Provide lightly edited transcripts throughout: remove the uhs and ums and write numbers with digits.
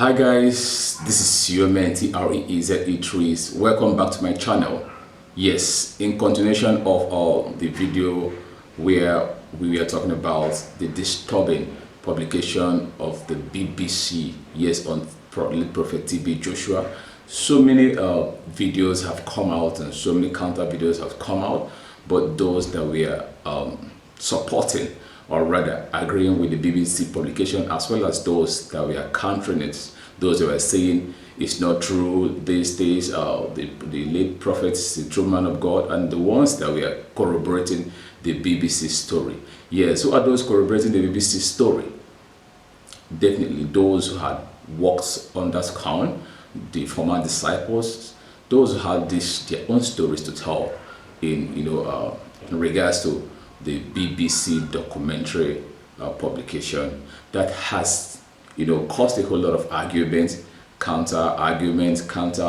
Hi guys, this is your man TREEZE3. Welcome back to my channel. Yes, in continuation of the video where we were talking about the disturbing publication of the BBC, yes, on Prophet TB Joshua. So many videos have come out and so many counter videos have come out, but those that we are supporting, or rather agreeing with the BBC publication, as well as those that we are countering it, those that were saying it's not true, these days the late prophet is the true man of God, and the ones that we are corroborating the BBC story. Yes, who are those corroborating the BBC story? Definitely those who had walked on that count, the former disciples, those who had their own stories to tell in in regards to the BBC documentary publication that has caused a whole lot of arguments, counter arguments, counter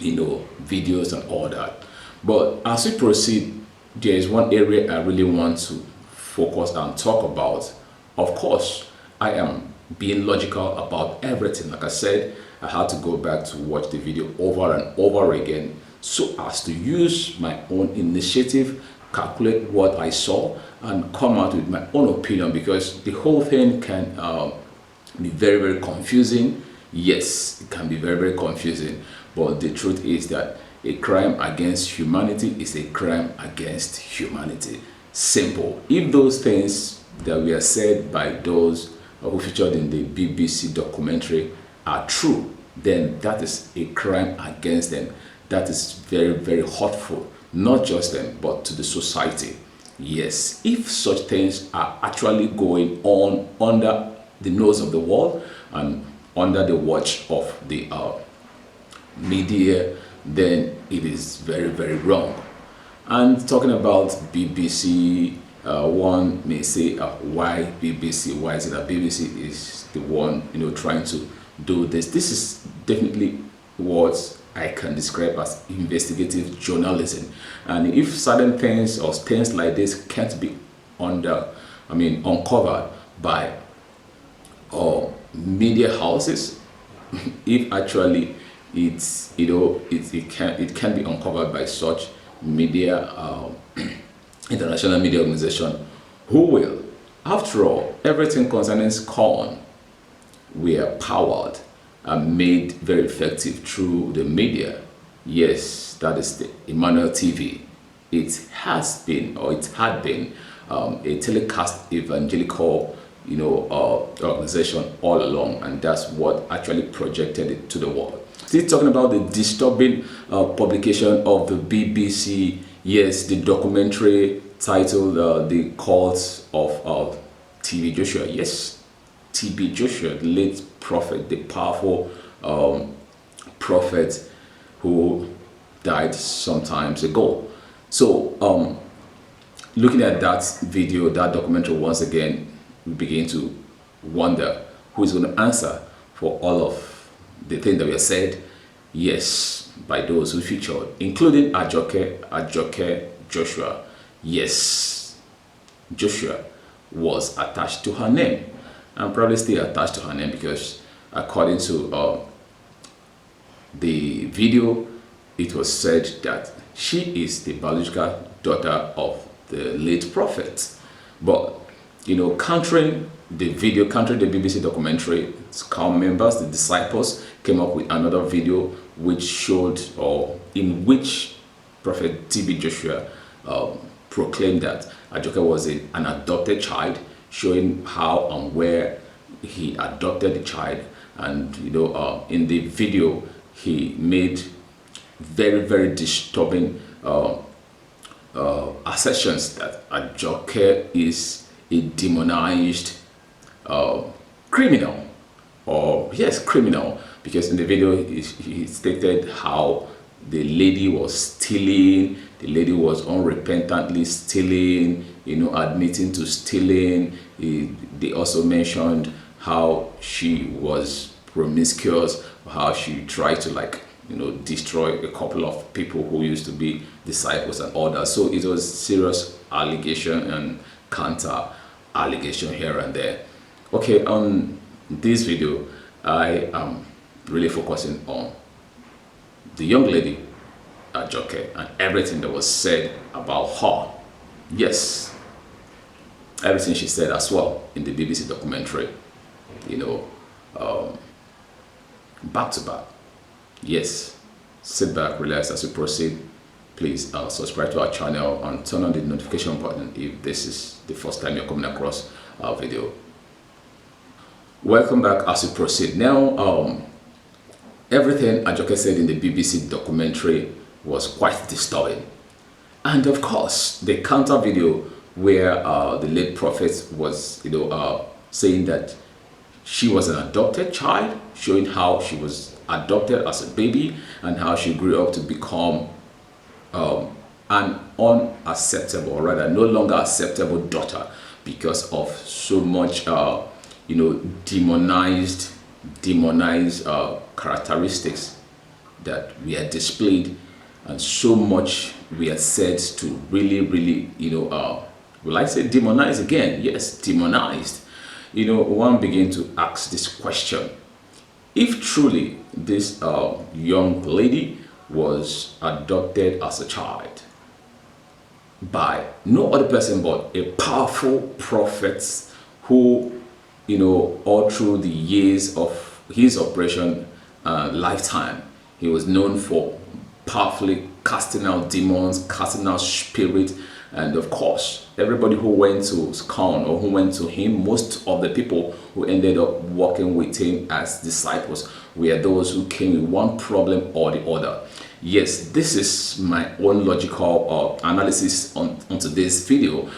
videos and all that. But as we proceed, there is one area I really want to focus and talk about. Of course, I am being logical about everything. Like I said, I had to go back to watch the video over and over again so as to use my own initiative, calculate what I saw, and come out with my own opinion, because the whole thing can be very, very confusing. Yes, it can be very, very confusing, but the truth is that a crime against humanity is a crime against humanity. Simple. If those things that were said by those who featured in the BBC documentary are true, then that is a crime against them. That is very, very hurtful, not just them, but to the society. Yes, if such things are actually going on under the nose of the world and under the watch of the media, then it is very, very wrong. And talking about BBC, one may say, why BBC? Why is it that BBC is the one trying to do this? This is definitely what I can describe as investigative journalism. And if certain things or things like this can't be uncovered by media houses, if actually it can be uncovered by such media international media organization, who will? After all, everything concerning corn were powered and made very effective through the media. Yes, that is the Emmanuel TV. It has been, or it had been, a telecast evangelical organization all along, and that's what actually projected it to the world. Still talking about the disturbing publication of the BBC. Yes, the documentary titled The Cult of TB Joshua. Yes, TB Joshua, the late prophet, the powerful prophet who died some times ago. So looking at that video, that documentary, once again, we begin to wonder who is going to answer for all of the things that were said, yes, by those who featured, including AJOKE Joshua. Yes, Joshua was attached to her name, and probably still attached to her name, because according to the video, it was said that she is the biological daughter of the late prophet. But countering the video, countering the BBC documentary, COM members, the disciples, came up with another video which showed, or in which Prophet TB Joshua proclaimed that AJOKE was an adopted child, showing how and where he adopted the child. And in the video, he made very, very disturbing assertions that AJOKE is a demonized criminal, or yes, criminal, because in the video he stated how the lady was stealing, the lady was unrepentantly stealing, admitting to stealing. They also mentioned how she was promiscuous, how she tried to destroy a couple of people who used to be disciples and all that. So it was serious allegation and counter allegation here and there. Okay, on this video, I am really focusing on the young lady, AJOKE, and everything that was said about her. Yes, everything she said as well in the BBC documentary, you know, back to back. Yes, sit back, relax as we proceed. Please subscribe to our channel and turn on the notification button if this is the first time you're coming across our video. Welcome back as we proceed. Now, everything AJOKE said in the BBC documentary was quite disturbing. And of course, the counter video where the late prophet was, saying that she was an adopted child, showing how she was adopted as a baby and how she grew up to become an unacceptable, or rather no longer acceptable daughter because of so much, demonized characteristics that we are displayed, and so much we are said to really, will I say demonize again? Yes, demonized. One begin to ask this question: if truly this young lady was adopted as a child by no other person but a powerful prophet who, all through the years of his operation lifetime, he was known for powerfully casting out demons, casting out spirits. And of course, everybody who went to Scan or who went to him, most of the people who ended up working with him as disciples were those who came with one problem or the other. Yes, this is my own logical analysis on today's video.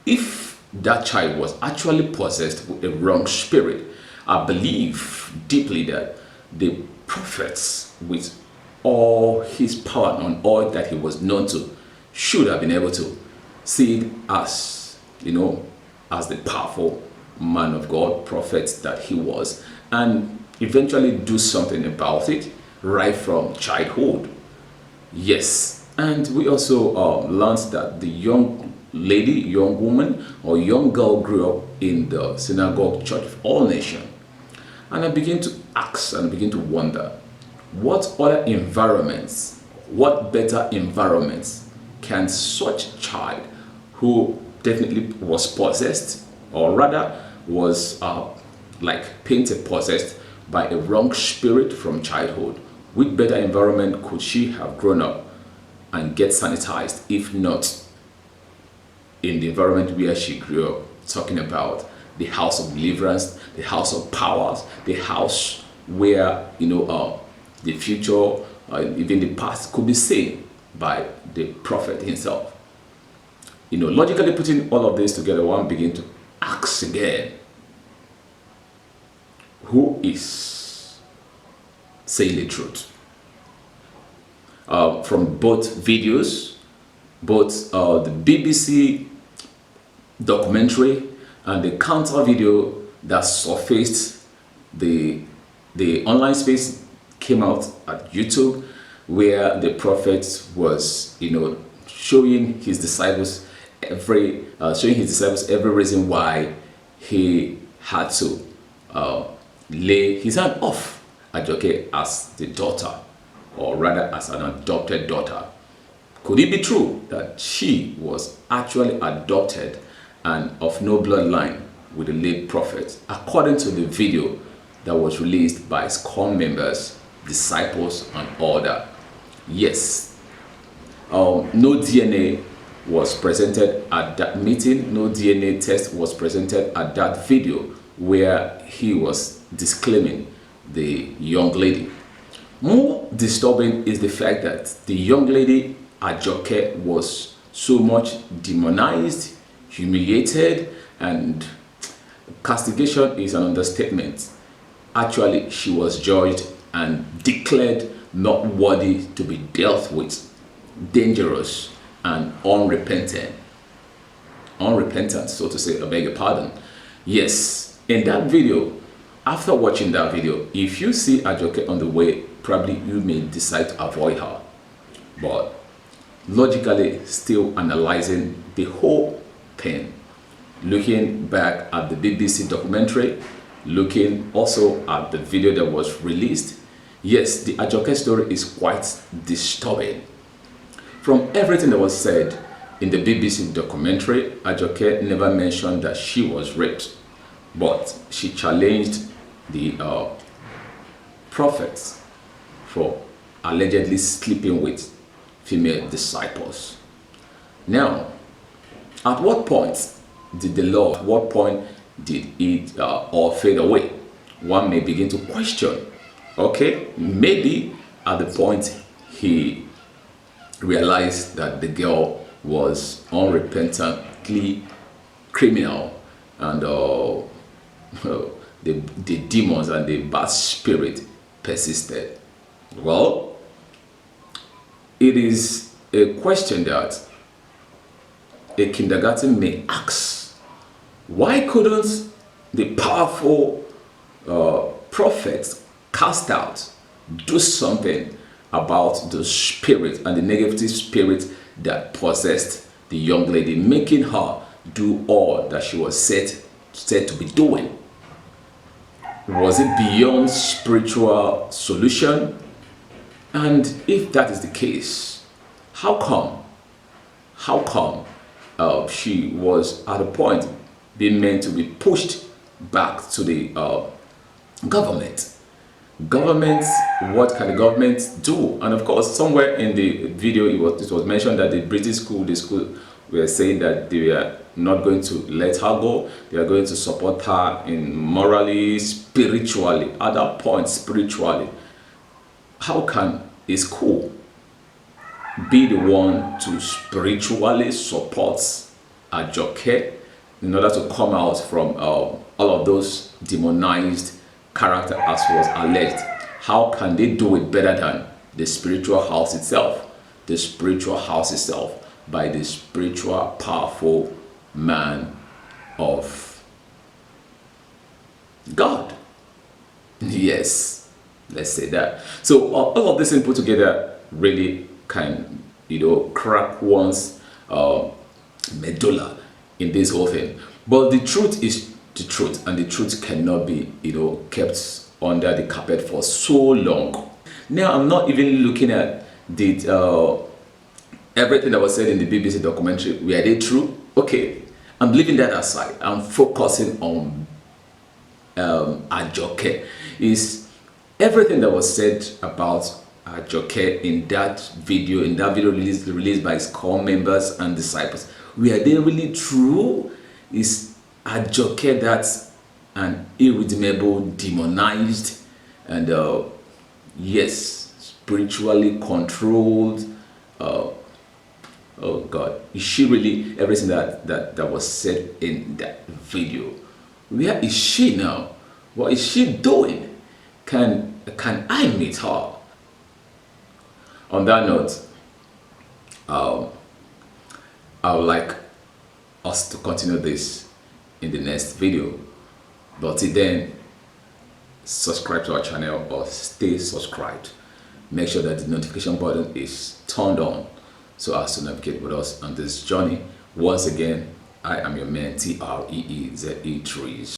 If that child was actually possessed with a wrong spirit, I believe deeply that the prophets, with all his power and all that he was known to, should have been able to see it as, as the powerful man of God, prophet that he was, and eventually do something about it right from childhood. Yes, and we also learned that the young lady, young woman, or young girl grew up in the synagogue church of all nations. And I begin to ask and begin to wonder, what other environments, what better environments can such child who definitely was possessed, or rather was painted possessed by a wrong spirit from childhood, which better environment could she have grown up and get sanitized if not in the environment where she grew up? Talking about the house of deliverance, the house of powers, the house where the future, even the past, could be seen by the prophet himself. Logically putting all of this together, one begin to ask again, who is saying the truth? From both videos, both the BBC documentary and the counter video that surfaced the online space, came out at YouTube, where the prophet was, showing his disciples every reason why he had to lay his hand off AJOKE as the daughter, or rather as an adopted daughter. Could it be true that she was actually adopted and of no bloodline with the late prophet, according to the video that was released by SCORN members, disciples, and order? Yes, no DNA was presented at that meeting. No DNA test was presented at that video where he was disclaiming the young lady. More disturbing is the fact that the young lady AJOKE was so much demonized, humiliated, and castigation is an understatement. Actually, she was judged and declared not worthy to be dealt with, dangerous and unrepentant, so to say, I beg your pardon. Yes, in that video, after watching that video, if you see AJOKE on the way, probably you may decide to avoid her. But logically, still analyzing the whole thing, looking back at the BBC documentary, looking also at the video that was released, yes, the AJOKE story is quite disturbing. From everything that was said in the BBC documentary, AJOKE never mentioned that she was raped, but she challenged the prophets for allegedly sleeping with female disciples. Now, at what point did the law, at what point did it all fade away? One may begin to question. Okay, maybe at the point he realized that the girl was unrepentantly criminal, and the demons and the bad spirit persisted. Well, it is a question that a kindergarten may ask. Why couldn't the powerful prophets cast out, do something about the spirit and the negative spirit that possessed the young lady, making her do all that she was said to be doing? Was it beyond spiritual solution? And if that is the case, how come she was at a point being meant to be pushed back to the government? What can the government do? And of course, somewhere in the video it was mentioned that the British school, were saying that they were not going to let her go. They are going to support her in morally, spiritually. At that point, spiritually, how can a school be the one to spiritually support AJOKE in order to come out from all of those demonized character as was alleged? How can they do it better than the spiritual house itself? The spiritual house itself, by the spiritual powerful man of God. Yes, let's say that. So all of this input together really can, crack one's medulla in this whole thing. But the truth is the truth, and the truth cannot be, kept under the carpet for so long. Now, I'm not even looking at the everything that was said in the BBC documentary. Were they true? Okay, I'm leaving that aside. I'm focusing on AJOKE. Is everything that was said about AJOKE in that video released by his core members and disciples, were they really true? Is AJOKE that an irredeemable, demonized, and yes, spiritually controlled? Oh God, is she really everything that was said in that video? Where is she now? What is she doing? Can I meet her? On that note, I would like us to continue this in the next video. But till then, subscribe to our channel or stay subscribed. Make sure that the notification button is turned on so as to navigate with us on this journey. Once again, I am your man, TREEZE Trees.